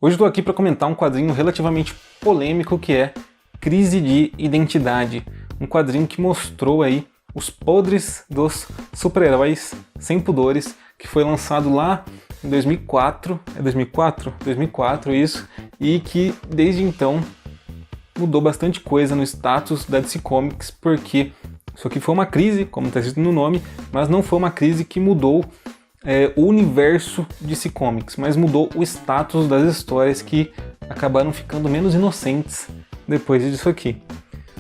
Hoje estou aqui para comentar um quadrinho relativamente polêmico que é Crise de Identidade. Um quadrinho que mostrou aí os podres dos super-heróis sem pudores, que foi lançado lá em 2004, é 2004? 2004, isso, e que desde então mudou bastante coisa no status da DC Comics, porque isso aqui foi uma crise, como está escrito no nome, mas não foi uma crise que mudou o universo DC Comics, mas mudou o status das histórias que acabaram ficando menos inocentes depois disso aqui.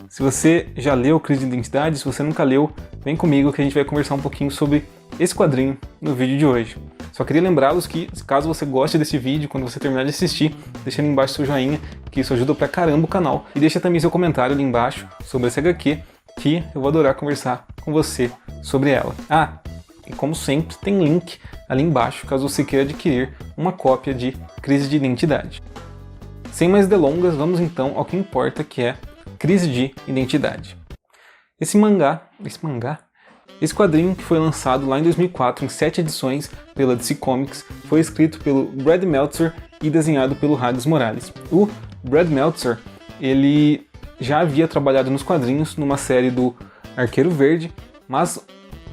Se você já leu Crise de Identidade, se você nunca leu, vem comigo que a gente vai conversar um pouquinho sobre esse quadrinho no vídeo de hoje. Só queria lembrá-los que, caso você goste desse vídeo, quando você terminar de assistir, deixa ali embaixo seu joinha, que isso ajuda pra caramba o canal. E deixa também seu comentário ali embaixo sobre essa HQ, que eu vou adorar conversar com você sobre ela. Ah, e como sempre, tem link ali embaixo, caso você queira adquirir uma cópia de Crise de Identidade. Sem mais delongas, vamos então ao que importa, que é Crise de Identidade. Esse quadrinho, que foi lançado lá em 2004 em 7 edições pela DC Comics, foi escrito pelo Brad Meltzer e desenhado pelo Hags Morales. O Brad Meltzer, ele já havia trabalhado nos quadrinhos numa série do Arqueiro Verde, mas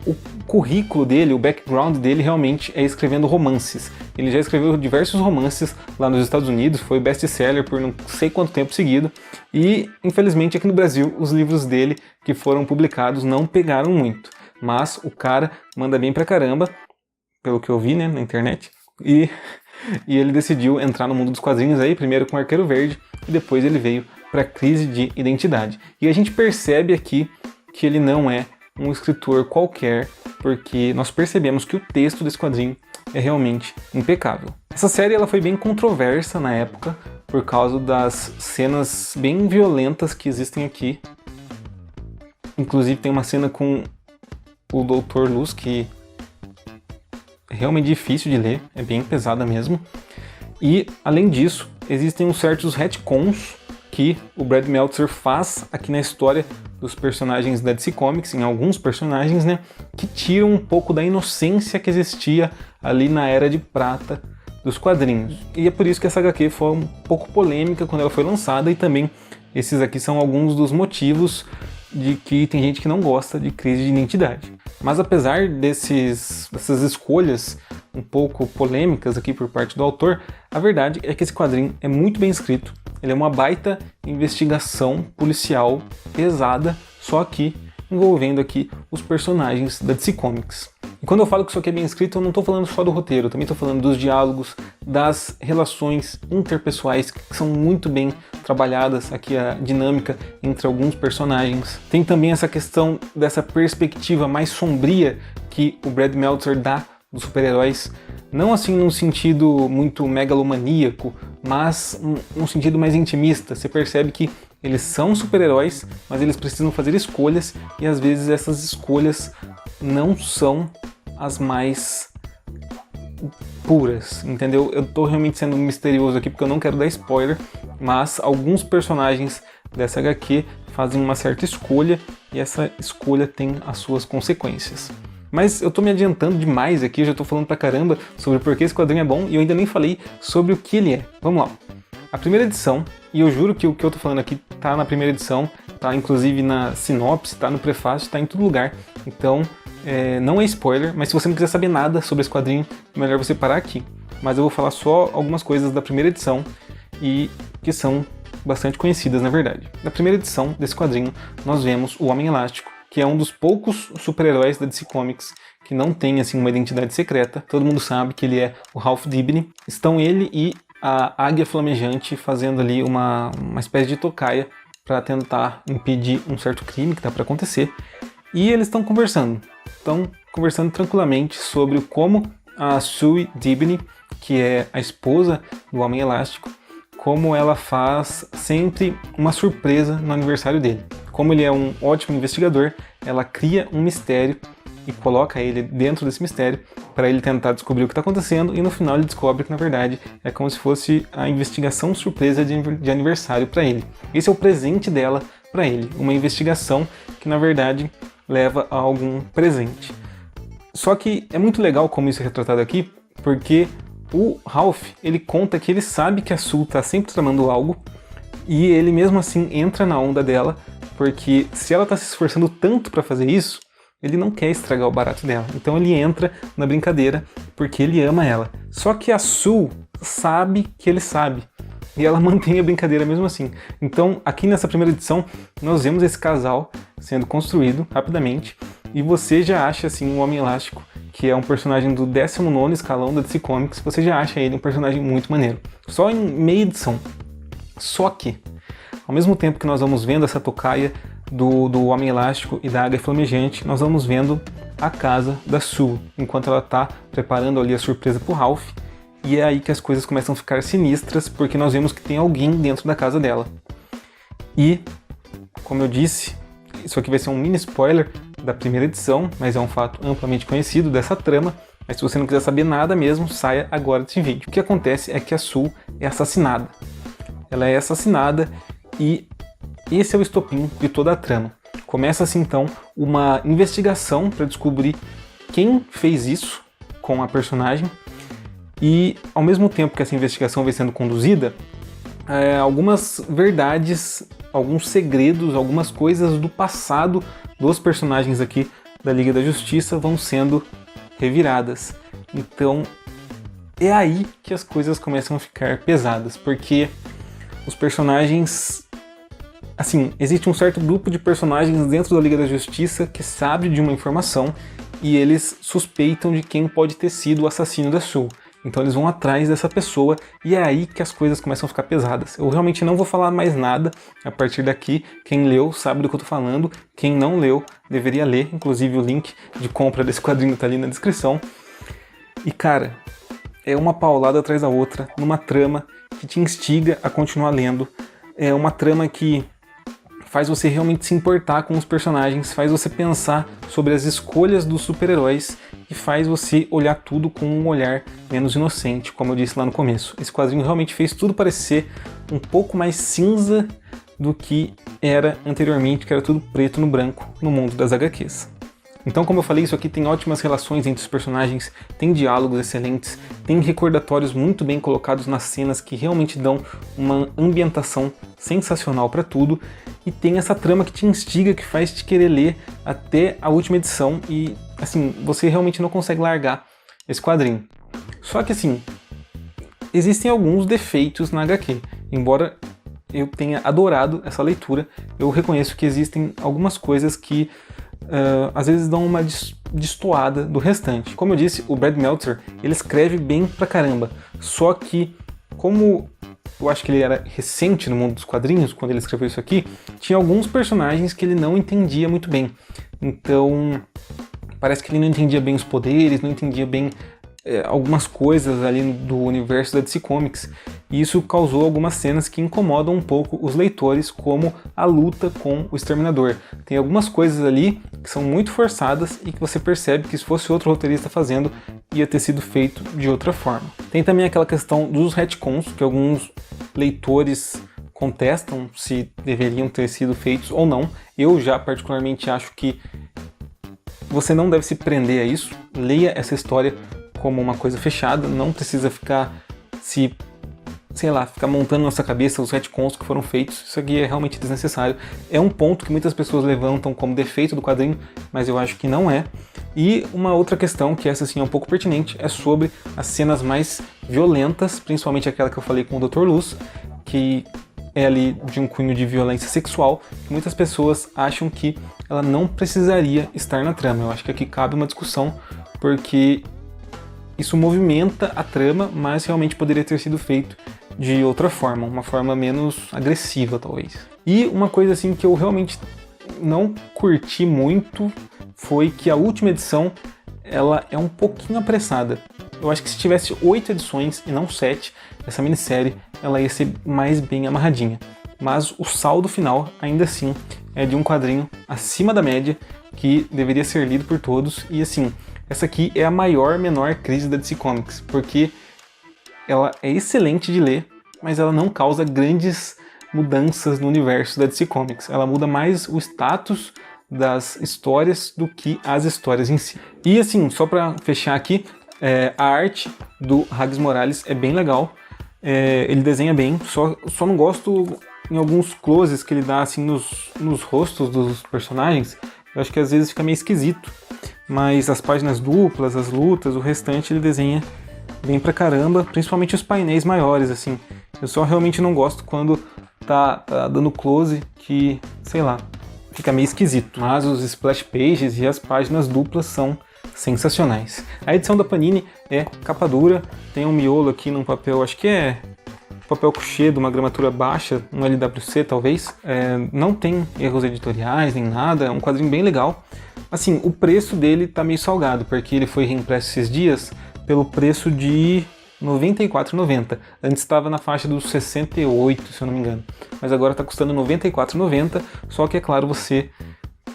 o currículo dele, o background dele realmente é escrevendo romances. Ele já escreveu diversos romances lá nos Estados Unidos, foi best-seller por não sei quanto tempo seguido, e infelizmente aqui no Brasil os livros dele que foram publicados não pegaram muito. Mas o cara manda bem pra caramba, pelo que eu vi, né, na internet, e ele decidiu entrar no mundo dos quadrinhos aí, primeiro com Arqueiro Verde, e depois ele veio pra Crise de Identidade. E a gente percebe aqui que ele não é um escritor qualquer, porque nós percebemos que o texto desse quadrinho é realmente impecável. Essa série ela foi bem controversa na época, por causa das cenas bem violentas que existem aqui. Inclusive tem uma cena com o Dr. Luz que é realmente difícil de ler, é bem pesada mesmo. E, além disso, existem uns certos retcons que o Brad Meltzer faz aqui na história dos personagens da DC Comics, em alguns personagens, né, que tiram um pouco da inocência que existia ali na Era de Prata dos quadrinhos. E é por isso que essa HQ foi um pouco polêmica quando ela foi lançada, e também esses aqui são alguns dos motivos de que tem gente que não gosta de Crise de Identidade. Mas apesar dessas escolhas um pouco polêmicas aqui por parte do autor, a verdade é que esse quadrinho é muito bem escrito. Ele é uma baita investigação policial pesada, só que envolvendo aqui os personagens da DC Comics. E quando eu falo que isso aqui é bem escrito, eu não estou falando só do roteiro, eu também estou falando dos diálogos, das relações interpessoais que são muito bem trabalhadas, aqui a dinâmica entre alguns personagens. Tem também essa questão dessa perspectiva mais sombria que o Brad Meltzer dá dos super-heróis, não assim num sentido muito megalomaníaco, mas num sentido mais intimista. Você percebe que eles são super-heróis, mas eles precisam fazer escolhas, e às vezes essas escolhas não são as mais puras, entendeu? Eu tô realmente sendo misterioso aqui porque eu não quero dar spoiler, mas alguns personagens dessa HQ fazem uma certa escolha, e essa escolha tem as suas consequências. Mas eu tô me adiantando demais aqui, eu já tô falando pra caramba sobre por que esse quadrinho é bom, e eu ainda nem falei sobre o que ele é. Vamos lá. A primeira edição, e eu juro que o que eu tô falando aqui tá na primeira edição, tá inclusive na sinopse, tá no prefácio, tá em todo lugar. Então, não é spoiler, mas se você não quiser saber nada sobre esse quadrinho, é melhor você parar aqui. Mas eu vou falar só algumas coisas da primeira edição, e que são bastante conhecidas na verdade. Na primeira edição desse quadrinho, nós vemos o Homem Elástico, que é um dos poucos super-heróis da DC Comics que não tem assim uma identidade secreta. Todo mundo sabe que ele é o Ralph Dibny. Estão ele e a Águia Flamejante fazendo ali uma espécie de tocaia para tentar impedir um certo crime que está para acontecer. E eles estão conversando tranquilamente sobre como a Sue Dibny, que é a esposa do Homem Elástico, como ela faz sempre uma surpresa no aniversário dele. Como ele é um ótimo investigador, ela cria um mistério e coloca ele dentro desse mistério para ele tentar descobrir o que está acontecendo, e no final ele descobre que na verdade é como se fosse a investigação surpresa de aniversário para ele. Esse é o presente dela para ele, uma investigação que na verdade leva a algum presente. Só que é muito legal como isso é retratado aqui, porque O Ralph, ele conta que ele sabe que a Sue tá sempre tramando algo, e ele mesmo assim entra na onda dela, porque se ela tá se esforçando tanto para fazer isso, ele não quer estragar o barato dela. Então ele entra na brincadeira porque ele ama ela. Só que a Sue sabe que ele sabe, e ela mantém a brincadeira mesmo assim. Então aqui nessa primeira edição nós vemos esse casal sendo construído rapidamente, e você já acha assim o Homem Elástico, que é um personagem do 19º escalão da DC Comics, você já acha ele um personagem muito maneiro. Só em meia edição. Só que, ao mesmo tempo que nós vamos vendo essa tocaia do Homem Elástico e da Águia Flamejante, nós vamos vendo a casa da Sue, enquanto ela está preparando ali a surpresa pro Ralph, e é aí que as coisas começam a ficar sinistras, porque nós vemos que tem alguém dentro da casa dela. E, como eu disse, isso aqui vai ser um mini spoiler da primeira edição, mas é um fato amplamente conhecido dessa trama, mas se você não quiser saber nada mesmo, saia agora desse vídeo. O que acontece é que a Sue é assassinada. Ela é assassinada e esse é o estopim de toda a trama. Começa-se então uma investigação para descobrir quem fez isso com a personagem, e ao mesmo tempo que essa investigação vai sendo conduzida, algumas verdades, alguns segredos, algumas coisas do passado dos personagens aqui da Liga da Justiça vão sendo reviradas. Então é aí que as coisas começam a ficar pesadas, porque os personagens, assim, existe um certo grupo de personagens dentro da Liga da Justiça que sabe de uma informação e eles suspeitam de quem pode ter sido o assassino da Sue. Então eles vão atrás dessa pessoa e é aí que as coisas começam a ficar pesadas. Eu realmente não vou falar mais nada a partir daqui. Quem leu sabe do que eu tô falando. Quem não leu deveria ler. Inclusive o link de compra desse quadrinho tá ali na descrição. E cara, é uma paulada atrás da outra, numa trama que te instiga a continuar lendo. É uma trama que faz você realmente se importar com os personagens, faz você pensar sobre as escolhas dos super-heróis e faz você olhar tudo com um olhar menos inocente, como eu disse lá no começo. Esse quadrinho realmente fez tudo parecer um pouco mais cinza do que era anteriormente, que era tudo preto no branco no mundo das HQs. Então, como eu falei, isso aqui tem ótimas relações entre os personagens, tem diálogos excelentes, tem recordatórios muito bem colocados nas cenas que realmente dão uma ambientação sensacional para tudo, e tem essa trama que te instiga, que faz te querer ler até a última edição e, assim, você realmente não consegue largar esse quadrinho. Só que, assim, existem alguns defeitos na HQ. Embora eu tenha adorado essa leitura, eu reconheço que existem algumas coisas que às vezes dão uma destoada do restante. Como eu disse, o Brad Meltzer, ele escreve bem pra caramba, só que como eu acho que ele era recente no mundo dos quadrinhos, quando ele escreveu isso aqui, tinha alguns personagens que ele não entendia muito bem. Então, parece que ele não entendia bem os poderes, não entendia bem algumas coisas ali do universo da DC Comics, e isso causou algumas cenas que incomodam um pouco os leitores, como a luta com o Exterminador. Tem algumas coisas ali que são muito forçadas e que você percebe que se fosse outro roteirista fazendo, ia ter sido feito de outra forma. Tem também aquela questão dos retcons, que alguns leitores contestam se deveriam ter sido feitos ou não. Eu já particularmente acho que você não deve se prender a isso, leia essa história como uma coisa fechada, não precisa ficar ficar montando na sua cabeça os retcons que foram feitos. Isso aqui é realmente desnecessário. É um ponto que muitas pessoas levantam como defeito do quadrinho, mas eu acho que não é. E uma outra questão, que essa sim é um pouco pertinente, é sobre as cenas mais violentas, principalmente aquela que eu falei com o Dr. Luz, que é ali de um cunho de violência sexual, que muitas pessoas acham que ela não precisaria estar na trama. Eu acho que aqui cabe uma discussão, porque isso movimenta a trama, mas realmente poderia ter sido feito de outra forma, uma forma menos agressiva, talvez. E uma coisa assim que eu realmente não curti muito foi que a última edição, ela é um pouquinho apressada. Eu acho que se tivesse 8 edições e não 7, essa minissérie ela ia ser mais bem amarradinha. Mas o saldo final, ainda assim, é de um quadrinho acima da média, que deveria ser lido por todos, e assim, essa aqui é a menor crise da DC Comics, porque ela é excelente de ler, mas ela não causa grandes mudanças no universo da DC Comics. Ela muda mais o status das histórias do que as histórias em si. E assim, só pra fechar aqui, A arte do Hags Morales é bem legal, ele desenha bem, só não gosto em alguns closes que ele dá assim nos rostos dos personagens. Eu acho que às vezes fica meio esquisito, mas as páginas duplas, as lutas, o restante ele desenha bem pra caramba, principalmente os painéis maiores, assim. Eu só realmente não gosto quando tá dando close que, sei lá, fica meio esquisito. Mas os splash pages e as páginas duplas são sensacionais. A edição da Panini é capa dura, tem um miolo aqui num papel, acho que é papel couché de uma gramatura baixa, um LWC talvez. Não tem erros editoriais nem nada, é um quadrinho bem legal. Assim, o preço dele tá meio salgado, porque ele foi reimpresso esses dias pelo preço de R$ 94,90. Antes estava na faixa dos 68, se eu não me engano. Mas agora está custando R$ 94,90, só que é claro, você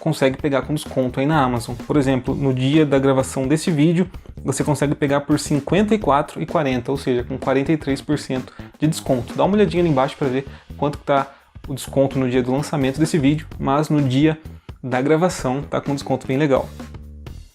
consegue pegar com desconto aí na Amazon. Por exemplo, no dia da gravação desse vídeo, você consegue pegar por R$ 54,40, ou seja, com 43% de desconto. Dá uma olhadinha ali embaixo para ver quanto está o desconto no dia do lançamento desse vídeo, mas no dia da gravação está com um desconto bem legal.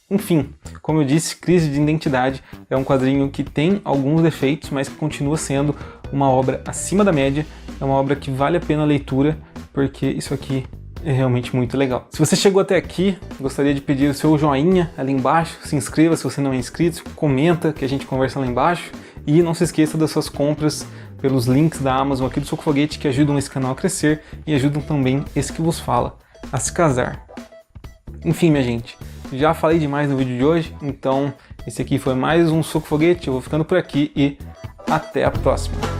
Enfim, como eu disse, Crise de Identidade é um quadrinho que tem alguns defeitos, mas que continua sendo uma obra acima da média, é uma obra que vale a pena a leitura, porque isso aqui é realmente muito legal. Se você chegou até aqui, gostaria de pedir o seu joinha ali embaixo, se inscreva se você não é inscrito, comenta que a gente conversa lá embaixo, e não se esqueça das suas compras pelos links da Amazon aqui do Soco Foguete, que ajudam esse canal a crescer e ajudam também esse que vos fala a se casar. Enfim, minha gente, já falei demais no vídeo de hoje, então esse aqui foi mais um Soco Foguete, eu vou ficando por aqui e até a próxima.